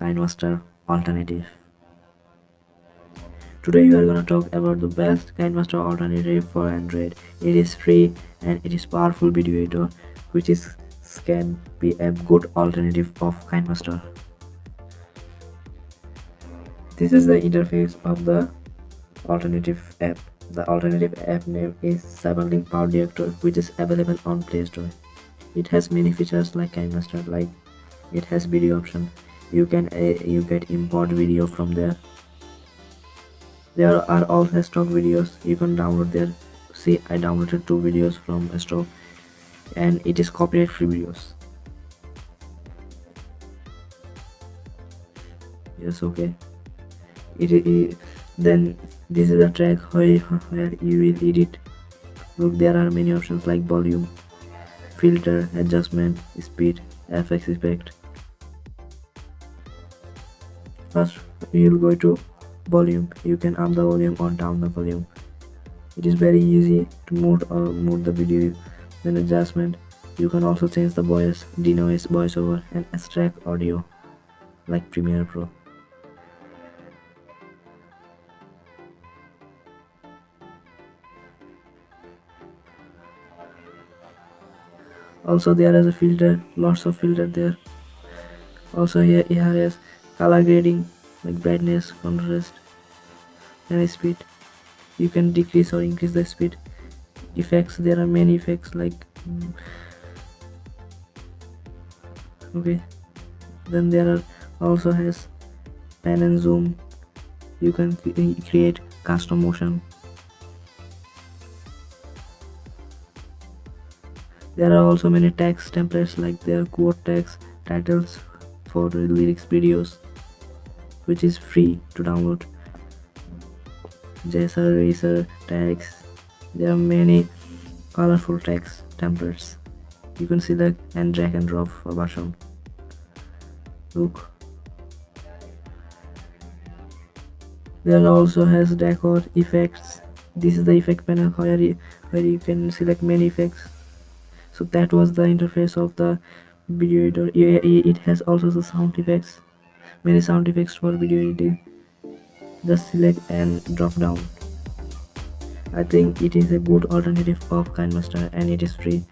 Kinemaster alternative. Today we are gonna talk about the best Kinemaster alternative for Android. It is free and it is powerful video editor, which can be a good alternative of Kinemaster. This is the interface of the alternative app. The alternative app name is Cyberlink Power Reactor, which is available on Play Store. It has many features like Kinemaster, like it has video option. You get import video from there. There are also stock videos you can download there. See, I downloaded 2 videos from stock, and it is copyright free videos. Yes, okay. Then this is a track where you will edit. Look, there are many options like volume, filter, adjustment, speed, FX effect. First you will go to volume. You can up the volume or down the volume. It is very easy to move the video. Then adjustment, you can also change the voice, denoise, voiceover, and extract audio like Premiere Pro. Also there is a filter, lots of filter there. Also here is color grading like brightness, contrast, and speed. You can decrease or increase the speed. Effects, there are many effects like okay. Then there are also has pan and zoom. You can create custom motion. There are also many text templates like their quote text, titles for the lyrics videos, which is free to download. Jaser, eraser, tags. There are many colorful text templates. You can select and drag and drop a button. Look. There also has decor, effects. This is the effect panel where you can select many effects. So that was the interface of the video editor. It has also the sound effects, many sound effects for video editing. Just select and drop down. I think it is a good alternative of Kinemaster and it is free.